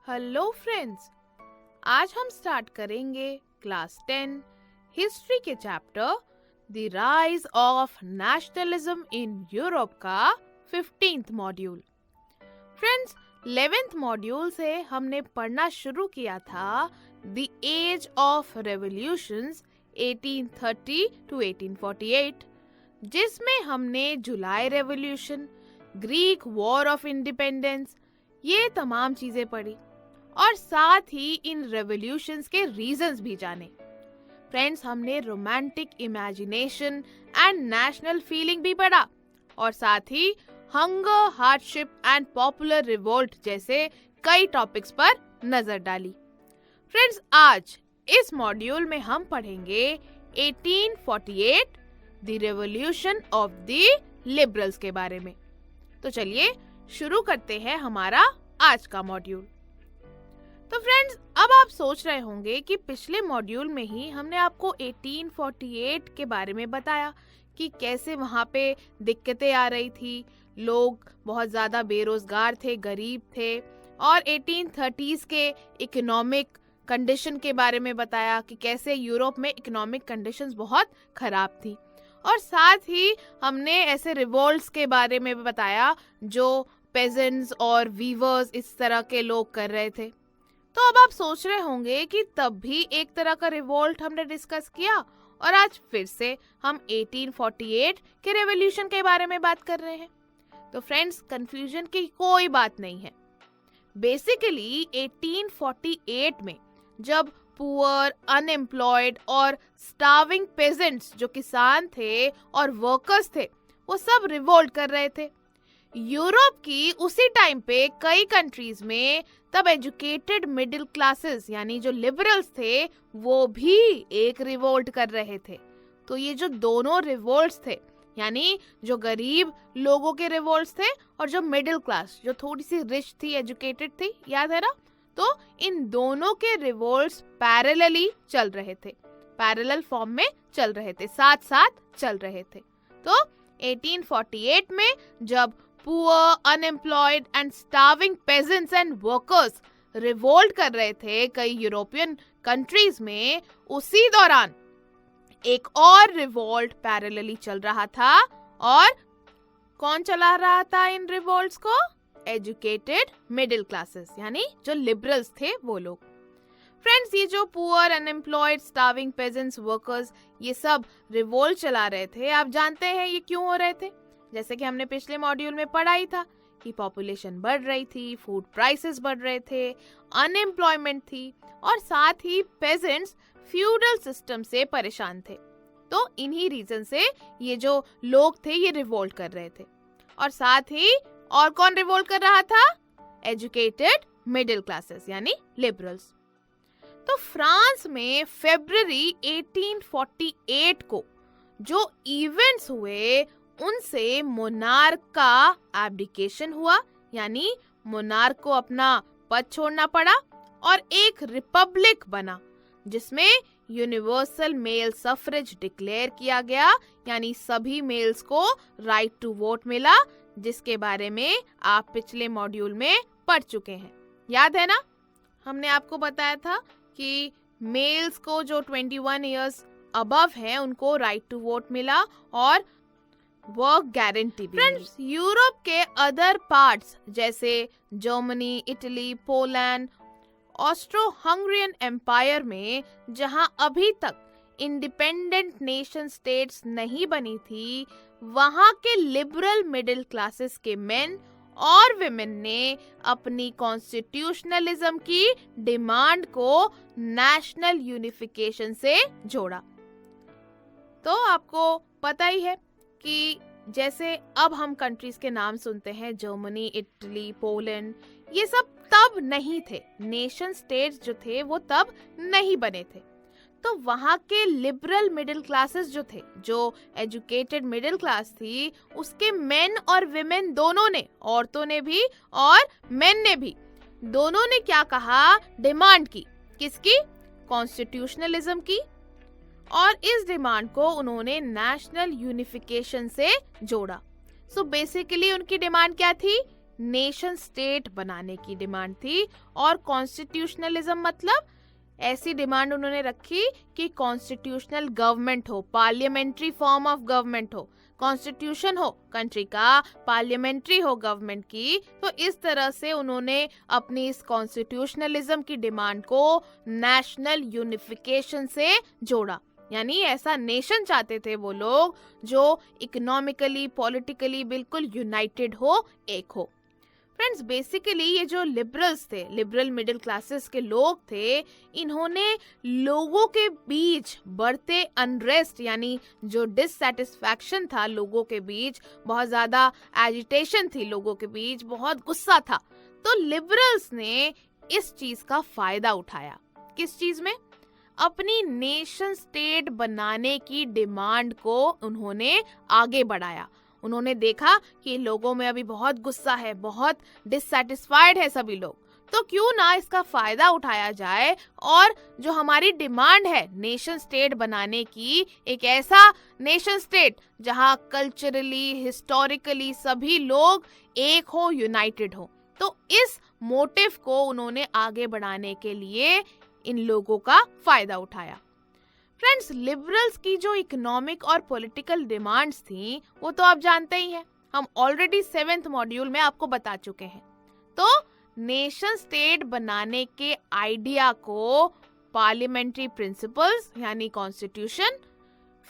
Hello friends, आज हम start करेंगे क्लास 10 हिस्ट्री के chapter the rise of nationalism in Europe का 15th module. Friends, 11th module से हमने पढ़ना शुरू किया था the age of revolutions 1830 to 1848, जिसमें हमने July revolution, Greek war of independence, ये तमाम चीजें पढ़ी और साथ ही इन रेवोल्यूशंस के रीजंस भी जाने। फ्रेंड्स, हमने romantic imagination and national feeling भी पढ़ा और साथ ही hunger, hardship and popular revolt जैसे कई टॉपिक्स पर नजर डाली। फ्रेंड्स, आज इस मॉड्यूल में हम पढ़ेंगे 1848 the revolution of the liberals के बारे में। तो चलिए शुरू करते हैं हमारा आज का मॉड्यूल। तो फ्रेंड्स, अब आप सोच रहे होंगे कि पिछले मॉड्यूल में ही हमने आपको 1848 के बारे में बताया कि कैसे वहाँ पे दिक्कतें आ रही थी, लोग बहुत ज़्यादा बेरोजगार थे, गरीब थे, और 1830s के इकोनॉमिक कंडीशन के बारे में बताया कि कैसे यूरोप में इकोनॉमिक कंडीशंस बहुत खराब थी, और साथ ही हमने ऐसे रिवोल्ट्स के बारे में बताया जो पेजेंट्स और वीवर्स इस तरह के लोग कर रहे थे। तो अब आप सोच रहे होंगे कि तब भी एक तरह का रिवोल्ट हमने डिस्कस किया और आज फिर से हम 1848 के रेवोल्यूशन के बारे में बात कर रहे हैं। तो फ्रेंड्स, कंफ्यूजन की कोई बात नहीं है। बेसिकली 1848 में जब पुअर, अनएम्प्लॉयड और स्टार्विंग पेजेंट्स जो किसान थे और वर्कर्स थे, वो सब रिवोल्ट कर रहे थे। यूरोप की उसी टाइम पे कई कंट्रीज में तब एजुकेटेड मिडिल क्लासेस यानी जो लिबरल्स थे वो भी एक रिवोल्ट कर रहे थे। तो ये जो दोनों रिवोल्ट्स थे, यानी जो गरीब लोगों के रिवोल्ट्स थे और जो मिडिल क्लास जो थोड़ी सी रिच थी, एजुकेटेड थी, याद है ना? तो इन दोनों के रिवोल्ट्स पैरेलली चल रहे थे, पैरेलल फॉर्म में चल रहे थे, साथ साथ चल रहे थे। तो 1848 में जब poor, unemployed and starving pageants and workers revolt कर रहे थे कई यूरोपियन कंट्रीज में, उसी दौरान एक और रिवोल्ट पैरेलली चल रहा था। और कौन चला रहा था इन रिवोल्ट्स को? एजुकेटेड मिडिल क्लासेस यानी जो लिबरल्स थे वो लोग। फ्रेंड्स, ये जो poor, unemployed, starving pageants, workers, ये सब रिवोल्ट चला रहे थे, आप जानते हैं ये क्यों हो रहे थे? जैसे कि हमने पिछले मॉड्यूल में पढ़ा ही था कि पॉपुलेशन बढ़ रही थी, फूड प्राइसेस बढ़ रहे थे, अनएम्प्लॉयमेंट थी, और साथ ही पेजेंट्स फ्यूडल सिस्टम से परेशान थे। तो इन्हीं रीजन से ये जो लोग थे ये रिवोल्ट कर रहे थे। और साथ ही और कौन रिवोल्ट कर रहा था? एजुकेटेड मिडिल क्लासेस यानी लिबरल्स। तो फ्रांस में फरवरी 1848 को जो इवेंट्स हुए उनसे मोनार्क का एब्डिकेशन हुआ, यानी मोनार्क को अपना पद छोड़ना पड़ा और एक रिपब्लिक बना जिसमें यूनिवर्सल मेल सफरेज डिक्लेयर किया गया, यानी सभी मेल्स को राइट टू वोट मिला, जिसके बारे में आप पिछले मॉड्यूल में पढ़ चुके हैं। याद है ना? हमने आपको बताया था कि मेल्स को जो 21 इयर्स अबव है उनको राइट टू वोट मिला और वर्क गारंटी भी। फ्रेंड्स, यूरोप के अदर पार्ट्स जैसे Germany, Italy, Poland, Austro Hungarian Empire में जहां अभी तक इंडिपेंडेंट नेशन स्टेट्स नहीं बनी थी, वहां के लिबरल मिडिल क्लासेस के मेन और विमेन ने अपनी कॉन्स्टिट्यूशनलिज्म की डिमांड को नेशनल यूनिफिकेशन से जोड़ा। तो आपको पता ही है कि जैसे अब हम कंट्रीज के नाम सुनते हैं, जर्मनी, इटली, पोलैंड, ये सब तब नहीं थे, नेशन स्टेट्स जो थे वो तब नहीं बने थे। तो वहाँ के लिबरल मिडिल क्लासेस जो थे, जो एजुकेटेड मिडिल क्लास थी, उसके मेन और विमेन दोनों ने, औरतों ने भी और मेन ने भी, दोनों ने क्या कहा? डिमांड की। किसकी? कॉन्स्टिट्यूशनलिज्म की। और इस डिमांड को उन्होंने नेशनल यूनिफिकेशन से जोड़ा। सो बेसिकली उनकी डिमांड क्या थी नेशन स्टेट बनाने की डिमांड थी। और कॉन्स्टिट्यूशनलिज्म मतलब ऐसी डिमांड उन्होंने रखी कि कॉन्स्टिट्यूशनल गवर्नमेंट हो, पार्लियामेंट्री फॉर्म ऑफ गवर्नमेंट हो, कॉन्स्टिट्यूशन हो कंट्री का, पार्लियामेंट्री हो गवर्नमेंट की। तो इस तरह से उन्होंने अपनी इस कॉन्स्टिट्यूशनलिज्म की डिमांड को नेशनल यूनिफिकेशन से जोड़ा। यानी ऐसा नेशन चाहते थे वो लोग जो इकोनॉमिकली, पॉलिटिकली बिल्कुल यूनाइटेड हो, एक हो। फ्रेंड्स, बेसिकली ये जो लिबरल्स थे, लिबरल मिडिल क्लासेस के लोग थे, इन्होंने लोगों के बीच बढ़ते अनरेस्ट यानी जो डिससैटिस्फैक्शन था लोगों के बीच, बहुत ज्यादा एजिटेशन थी लोगों के बीच, बहुत गुस्सा था, तो लिबरल्स ने इस चीज का फायदा उठाया। किस चीज में? अपनी नेशन स्टेट बनाने की डिमांड को उन्होंने आगे बढ़ाया। उन्होंने देखा कि लोगों में अभी बहुत गुस्सा है, बहुत डिससैटिस्फाइड है सभी लोग, तो क्यों ना इसका फायदा उठाया जाए और जो हमारी डिमांड है नेशन स्टेट बनाने की, एक ऐसा नेशन स्टेट जहां कल्चरली, हिस्टोरिकली सभी लोग एक हो, यूनाइटेड हो, तो इस मोटिव को उन्होंने आगे बढ़ाने के लिए इन लोगों का फायदा उठाया। फ्रेंड्स, लिबरल्स की जो इकोनॉमिक और पॉलिटिकल डिमांड्स थी वो तो आप जानते ही हैं, हम ऑलरेडी 7th मॉड्यूल में आपको बता चुके हैं। तो नेशन स्टेट बनाने के आइडिया को पार्लियामेंट्री प्रिंसिपल्स यानी कॉन्स्टिट्यूशन,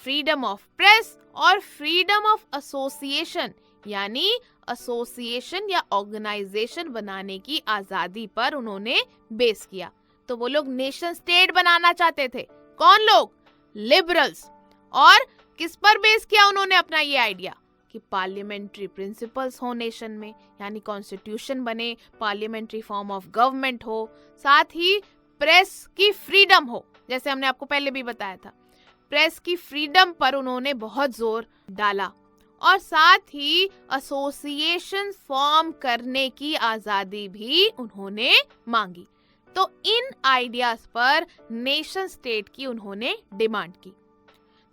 फ्रीडम ऑफ प्रेस और फ्रीडम ऑफ एसोसिएशन यानी एसोसिएशन या ऑर्गेनाइजेशन बनाने की आजादी पर उन्होंने बेस किया। तो वो लोग नेशन स्टेट बनाना चाहते थे। कौन लोग? लिबरल्स। और किस पर बेस किया उन्होंने अपना ये आइडिया? कि पार्लियामेंट्री प्रिंसिपल्स हो नेशन में, यानी कॉन्स्टिट्यूशन बने, पार्लियामेंट्री फॉर्म ऑफ गवर्नमेंट हो, साथ ही प्रेस की फ्रीडम हो, जैसे हमने आपको पहले भी बताया था, प्रेस की फ्रीडम पर उन्होंने बहुत जोर डाला, और साथ ही एसोसिएशन फॉर्म करने की आजादी भी उन्होंने मांगी। तो इन आइडियाज पर नेशन स्टेट की उन्होंने डिमांड की।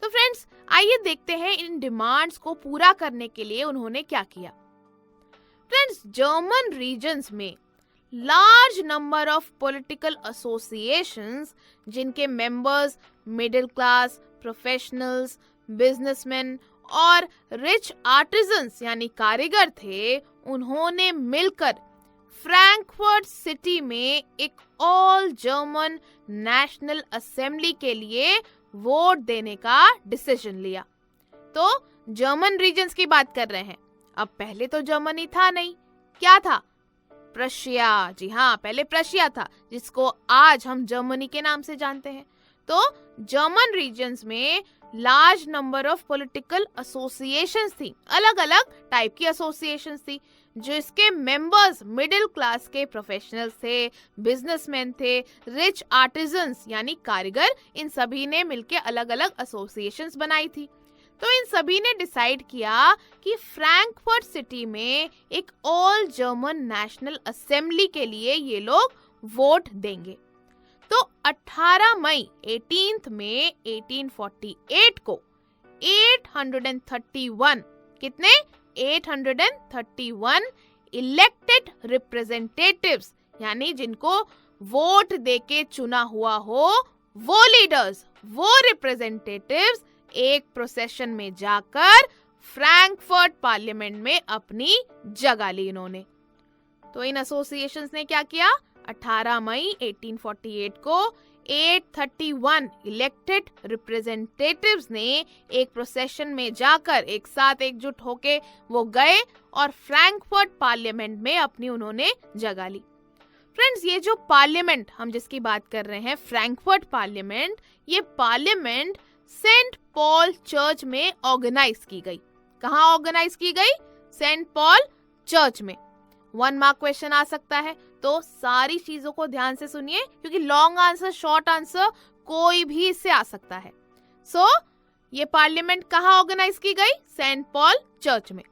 तो फ्रेंड्स, आइए देखते हैं इन डिमांड्स को पूरा करने के लिए उन्होंने क्या किया। फ्रेंड्स, जर्मन रीजन्स में large number of political associations जिनके members middle class, professionals, businessman और रिच आर्टिजन्स यानी कारीगर थे, उन्होंने मिलकर फ्रैंकफर्ट सिटी में एक ऑल जर्मन नेशनल असेंबली के लिए वोट देने का डिसीजन लिया। तो जर्मन रीजन्स की बात कर रहे हैं। अब पहले तो जर्मनी था नहीं, क्या था? प्रशिया। जी हाँ, पहले प्रशिया था, जिसको आज हम जर्मनी के नाम से जानते हैं। तो जर्मन रीजन्स में large number of political associations थी, अलग अलग टाइप की एसोसिएशंस थी, जिसके मेंबर्स मिडिल क्लास के प्रोफेशनल्स थे, बिजनेसमैन थे, रिच आर्टिजन्स यानी कारीगर, इन सभी ने मिलके अलग अलग एसोसिएशंस बनाई थी। तो इन सभी ने डिसाइड किया कि फ्रैंकफर्ट सिटी में एक ऑल जर्मन नेशनल असेंबली के लिए ये लोग वोट देंगे। तो 18 मई 18 में 1848 को 831 कितने 831 इलेक्टेड रिप्रेजेंटेटिव्स यानी जिनको वोट देके चुना हुआ हो, वो लीडर्स, वो रिप्रेजेंटेटिव्स एक प्रोसेशन में जाकर फ्रैंकफर्ट पार्लियामेंट में अपनी जगह ली इन्होंने। तो इन एसोसिएशंस ने क्या किया? 18 मई 1848 को 831 इलेक्टेड रिप्रेजेंटेटिव्स ने एक प्रोसेशन में जाकर एक साथ एकजुट होके वो गए और फ्रैंकफर्ट पार्लियामेंट में अपनी उन्होंने जगह ली। फ्रेंड्स, ये जो पार्लियामेंट हम जिसकी बात कर रहे हैं, फ्रैंकफर्ट पार्लियामेंट, ये पार्लियामेंट सेंट पॉल चर्च में ऑर्गेनाइज की गई। कहाँ ऑर्गेनाइज की गई? सेंट पॉल चर्च में। 1 मार्क क्वेश्चन आ सकता है, तो सारी चीजों को ध्यान से सुनिए क्योंकि लॉन्ग आंसर, शॉर्ट आंसर कोई भी इससे आ सकता है। ये पार्लियामेंट कहाँ ऑर्गेनाइज की गई? सेंट पॉल चर्च में।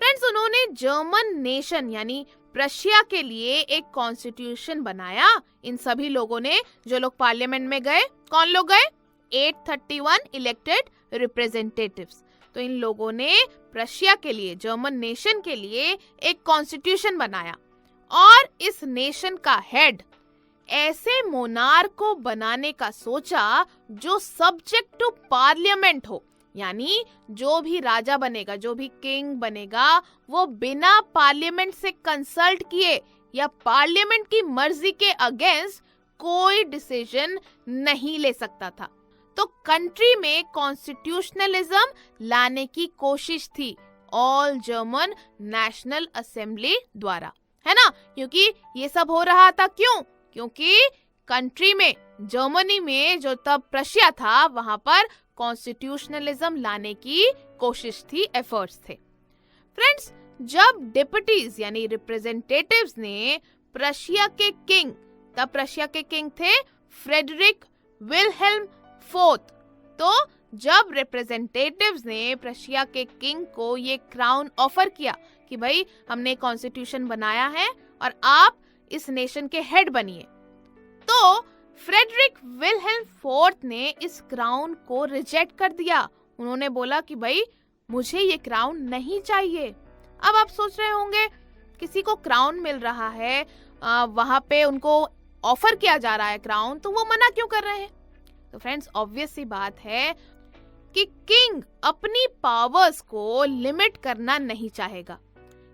फ्रेंड्स, उन्होंने जर्मन नेशन यानी प्रशिया के लिए एक कॉन्स्टिट्यूशन बनाया। इन सभी लोगों ने, जो लोग पार्लियामेंट में गए, कौन लोग गए? 831 इलेक्टेड रिप्रेजेंटेटिव्स। तो इन लोगों ने प्रशिया के लिए, जर्मन नेशन के लिए एक कॉन्स्टिट्यूशन बनाया और इस नेशन का हेड ऐसे मोनार्क को बनाने का सोचा जो सब्जेक्ट टू पार्लियामेंट हो, यानी जो भी राजा बनेगा, जो भी किंग बनेगा, वो बिना पार्लियामेंट से कंसल्ट किए या पार्लियामेंट की मर्जी के अगेंस्ट कोई डिसीजन नहीं ले सकता था। तो कंट्री में कॉन्स्टिट्यूशनलिज्म लाने की कोशिश थी ऑल जर्मन नेशनल असेंबली द्वारा, है ना। क्योंकि ये सब हो रहा था क्यों? क्योंकि कंट्री में, जर्मनी में जो तब प्रशिया था, वहां पर कॉन्स्टिट्यूशनलिज्म लाने की कोशिश थी, एफर्ट्स थे। फ्रेंड्स, जब डिप्यूटीज यानी रिप्रेजेंटेटिव्स ने प्रशिया के किंग, तब प्रशिया के किंग थे फ्रेडरिक विल्हेल्म फोर्थ, तो जब रिप्रेजेंटेटिव्स ने प्रशिया के किंग को ये क्राउन ऑफर किया कि भाई हमने कॉन्स्टिट्यूशन बनाया है और आप इस नेशन के हेड बनिए, तो फ्रेडरिक विल्हेल्म फोर्थ ने इस क्राउन को रिजेक्ट कर दिया। उन्होंने बोला कि भाई मुझे ये क्राउन नहीं चाहिए। अब आप सोच रहे होंगे किसी को क्राउन मिल रहा है, वहां पे उनको ऑफर किया जा रहा है क्राउन, तो वो मना क्यों कर रहे हैं? तो फ्रेंड्स, ऑब्वियस सी बात है कि किंग अपनी पावर्स को लिमिट करना नहीं चाहेगा,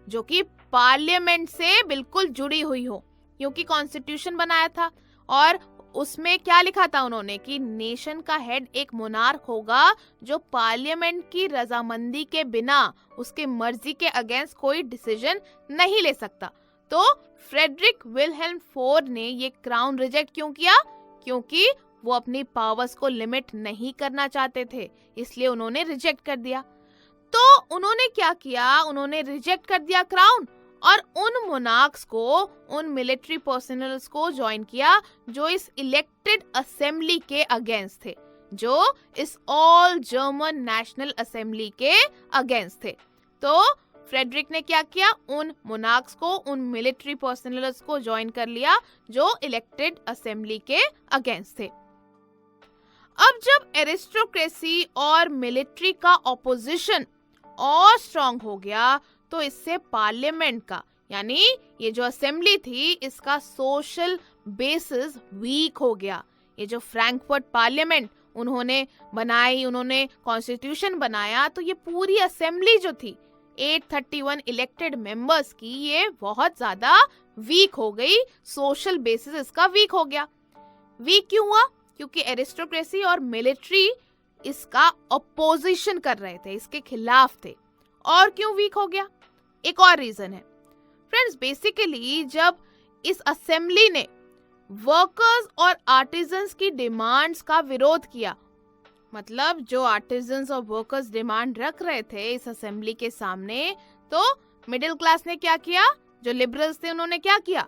जो कि पार्लियामेंट से बिल्कुल जुड़ी हुई हो, क्योंकि कॉन्स्टिट्यूशन बनाया था और उसमें क्या लिखा था उन्होंने कि नेशन का हेड एक मोनार्क होगा जो पार्लियामेंट की रजामंदी के बिना, उसके मर्जी के अगेंस्ट कोई डिसीजन नहीं ले सकता। तो फ्रेडरिक विल्हेल्म फोर्थ ने ये क्राउन रिजेक्ट क्यों किया? क्योंकि वो अपनी पावर्स को लिमिट नहीं करना चाहते थे, इसलिए उन्होंने रिजेक्ट कर दिया। तो उन्होंने क्या किया? उन्होंने रिजेक्ट कर दिया क्राउन और उन मोनार्क्स को, उन मिलिट्री पर्सनल्स को ज्वाइन किया जो इस इलेक्टेड असेंबली के अगेंस्ट थे, जो इस ऑल जर्मन नेशनल असेंबली के अगेंस्ट थे। तो फ्रेडरिक ने क्या किया? उन मोनार्क्स को, उन मिलिट्री पर्सनल्स को ज्वाइन कर लिया जो इलेक्टेड असेंबली के अगेंस्ट थे। अब जब एरिस्टोक्रेसी और मिलिट्री का ऑपोजिशन और स्ट्रॉन्ग हो गया, तो इससे पार्लियामेंट का, यानी ये जो असेंबली थी, इसका सोशल बेसिस वीक हो गया। ये जो फ्रैंकफर्ट पार्लियामेंट उन्होंने बनाई, उन्होंने कॉन्स्टिट्यूशन बनाया, तो ये पूरी असेंबली जो थी 831 इलेक्टेड मेंबर्स की, ये बहुत ज्यादा वीक हो गई, सोशल बेसिस इसका वीक हो गया। वीक क्यों हुआ? क्योंकि एरिस्टोक्रेसी और मिलिट्री इसका अपोजिशन कर रहे थे, इसके खिलाफ थे। और क्यों वीक हो गया? एक और रीजन है फ्रेंड्स। बेसिकली जब इस असेंबली ने वर्कर्स और आर्टिजन्स की डिमांड्स का विरोध किया, मतलब जो आर्टिजन्स और वर्कर्स डिमांड रख रहे थे इस असेंबली के सामने, तो मिडिल क्लास ने क्या किया? जो लिबरल्स थे उन्होंने क्या किया?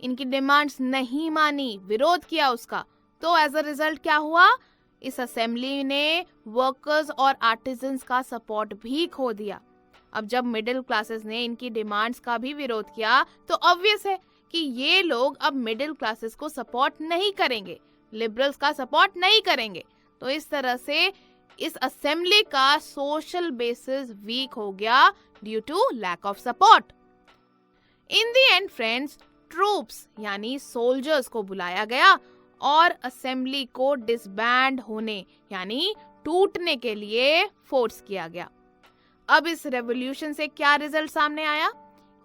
इनकी डिमांड्स नहीं मानी, विरोध किया उसका। तो एज अ रिजल्ट क्या हुआ? इस असेंबली ने वर्कर्स और आर्टिजन्स का सपोर्ट भी खो दिया। अब जब मिडिल क्लासेस ने इनकी डिमांड्स का भी विरोध किया, तो ऑब्वियस है कि ये लोग अब मिडिल क्लासेस को सपोर्ट नहीं करेंगे, लिबरल्स का सपोर्ट नहीं करेंगे। तो इस तरह से इस असेंबली का सोशल बेसिस वीक हो गया due to lack of support. In the end friends, troops यानी सोल्जर्स को बुलाया गया और असेंबली को डिसबैंड होने यानी टूटने के लिए फोर्स किया गया। अब इस रेवोल्यूशन से क्या रिजल्ट सामने आया,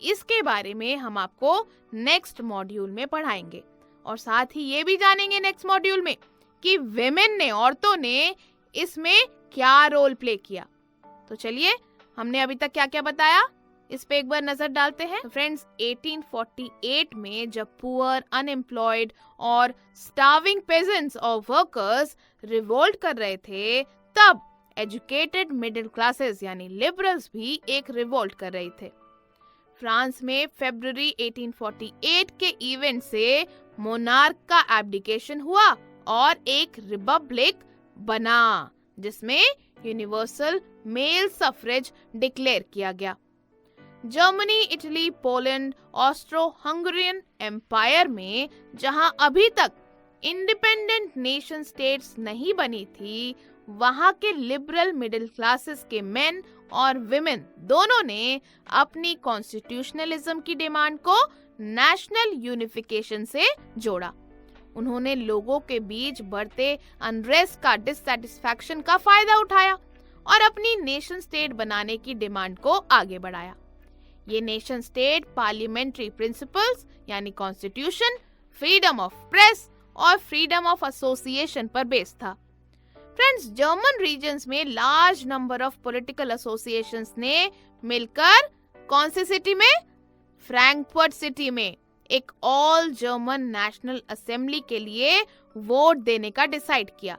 इसके बारे में हम आपको नेक्स्ट मॉड्यूल में पढ़ाएंगे, और साथ ही ये भी जानेंगे नेक्स्ट मॉड्यूल में कि विमेन ने, औरतों ने इसमें क्या रोल प्ले किया। तो चलिए, हमने अभी तक क्या क्या बताया, इस पे एक बार नजर डालते हैं। फ्रेंड्स, 1848 में जब पुअर, अनएम्प्लॉयड और स्टार्विंग पेजेंट्स और वर्कर्स रिवोल्ट कर रहे थे, तब एजुकेटेड मिडिल क्लासेस यानी लिबरल्स भी एक रिवोल्ट कर रहे थे। फ्रांस में फरवरी 1848 के इवेंट से मोनार्क का एब्डिकेशन हुआ और एक रिपब्लिक बना, जिसमें यूनिवर्सल मेल सफरेज डिक्लेयर किया गया। Germany, Italy, Poland, Austro Hungarian Empire में जहां अभी तक इंडिपेंडेंट नेशन स्टेट्स नहीं बनी थी, वहाँ के लिबरल मिडिल क्लासेस के मेन और विमेन दोनों ने अपनी कॉन्स्टिट्यूशनलिज्म की डिमांड को नेशनल यूनिफिकेशन से जोड़ा। उन्होंने लोगों के बीच बढ़ते अनरेस्ट का डिससैटिस्फैक्शन का फायदा उठाया और अपनी नेशन स्टेट बनाने की डिमांड को आगे बढ़ाया। ये नेशन स्टेट पार्लियामेंट्री प्रिंसिपल्स यानी कॉन्स्टिट्यूशन, फ्रीडम ऑफ प्रेस और फ्रीडम ऑफ एसोसिएशन पर बेस्ड था। फ्रेंड्स, जर्मन रीजन्स में large number of political associations ने मिलकर कौन सी सिटी में, फ्रैंकफर्ट सिटी में एक ऑल जर्मन नेशनल असेंबली के लिए वोट देने का डिसाइड किया।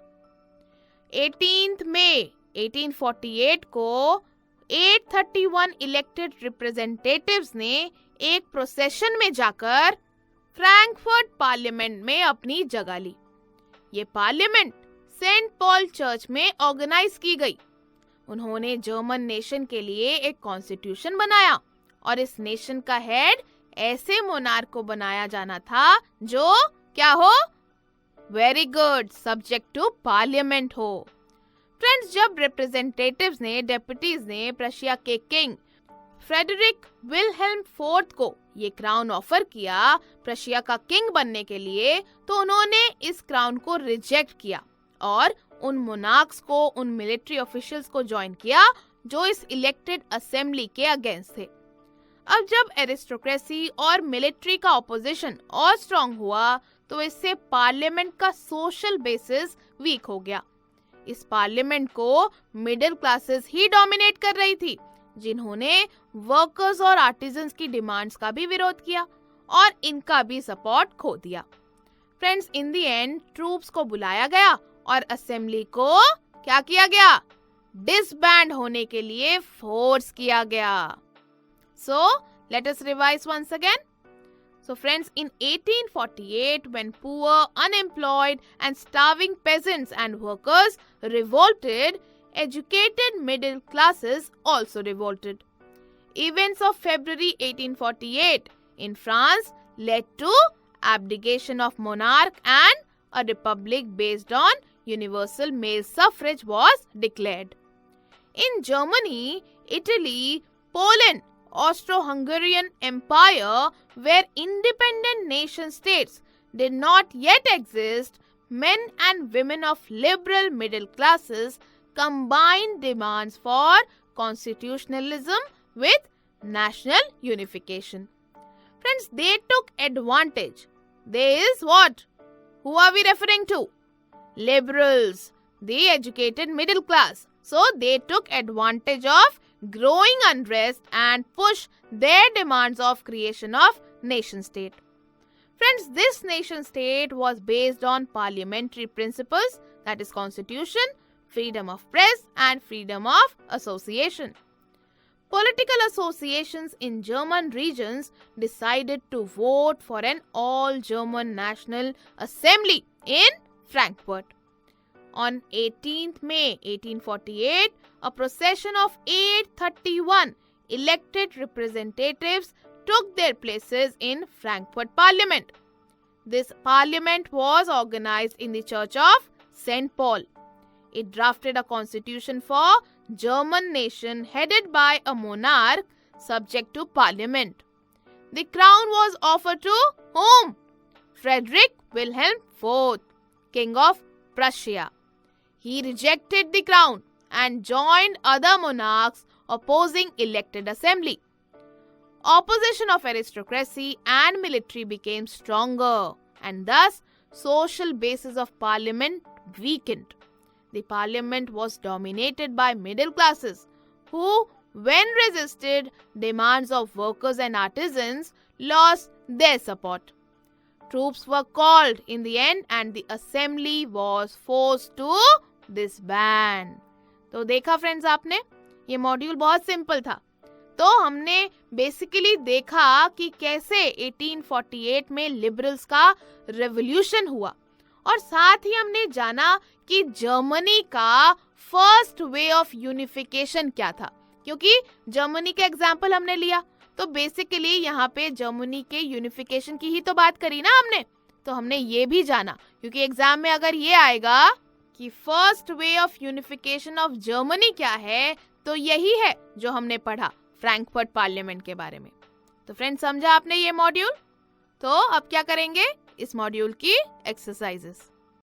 18 मई 1848 को 831 इलेक्टेड रिप्रेजेंटेटिव्स ने एक प्रोसेशन में जाकर फ्रैंकफर्ट पार्लियामेंट में अपनी जगह ली। ये पार्लियामेंट सेंट पॉल चर्च में ऑर्गेनाइज की गई। उन्होंने जर्मन नेशन के लिए एक कॉन्स्टिट्यूशन बनाया और इस नेशन का हेड ऐसे मोनार्क को बनाया जाना था जो क्या हो, very good, subject to parliament हो। फ्रेंड्स, जब रिप्रेजेंटेटिव्स ने, डेप्यूटीज ने प्रशिया के किंग फ्रेडरिक विल्हेल्म फोर्थ को ये क्राउन ऑफर किया प्रशिया का किंग बनने के लिए, तो उन्होंने इस क्राउन को रिजेक्ट किया और उन मोनार्क्स को, उन मिलिट्री ऑफिशियल्स को ज्वाइन किया जो इस इलेक्टेड असेंबली के अगेंस्ट थे। अब जब एरिस्टोक्रेसी और मिलिट्री का ऑपोजिशन और स्ट्रांग हुआ तो इससे पार्लियामेंट का सोशल बेसिस वीक हो गया। इस पार्लियामेंट को मिडिल क्लासेस ही डोमिनेट कर रही थी, जिन्होंने वर्कर्स और आर्टिजन्स की डिमांड्स का भी विरोध किया और इनका भी सपोर्ट खो दिया। Friends, in the and troops को बुलाया गया और असेंबली को क्या किया गया, डिसबैंड होने के लिए फोर्स किया गया। So, let us revise once again. So friends, in 1848, when poor, unemployed and starving peasants and workers revolted, educated middle classes also revolted. Events of February 1848 in France led to abdication of monarch and a republic based on universal male suffrage was declared. In Germany, Italy, Poland, Austro-Hungarian Empire, where independent nation states did not yet exist, men and women of liberal middle classes combined demands for constitutionalism with national unification. Friends, they took advantage. There is what? Who are we referring to? Liberals, the educated middle class. So they took advantage of growing unrest and push their demands of creation of nation state. Friends, this nation state was based on parliamentary principles, that is constitution, freedom of press and freedom of association. Political associations in German regions decided to vote for an all-German National Assembly in Frankfurt. On 18th May 1848, a procession of 831 elected representatives took their places in Frankfurt Parliament. This parliament was organized in the Church of St. Paul. It drafted a constitution for German nation headed by a monarch subject to parliament. The crown was offered to whom? Frederick Wilhelm IV, King of Prussia. He rejected the crown and joined other monarchs opposing elected assembly. Opposition of aristocracy and military became stronger, and thus social basis of parliament weakened. The parliament was dominated by middle classes who, when resisted demands of workers and artisans, lost their support. Troops were called in the end and the assembly was forced to disband. तो देखा friends आपने, ये module बहुत simple था। तो हमने basically देखा कि कैसे 1848 में लिबरल्स का रेवोल्यूशन हुआ और साथ ही हमने जाना कि जर्मनी का फर्स्ट वे ऑफ यूनिफिकेशन क्या था, क्योंकि जर्मनी का एग्जाम्पल हमने लिया तो बेसिकली यहाँ पे जर्मनी के यूनिफिकेशन की ही तो बात करी ना हमने। तो हमने ये भी जाना, क्योंकि एग्जाम में अगर ये आएगा कि first way of unification of Germany क्या है, तो यही है जो हमने पढ़ा फ्रैंकफर्ट पार्लियामेंट के बारे में। तो फ्रेंड्स, समझा आपने ये मॉड्यूल? तो अब क्या करेंगे, इस मॉड्यूल की एक्सरसाइजेस।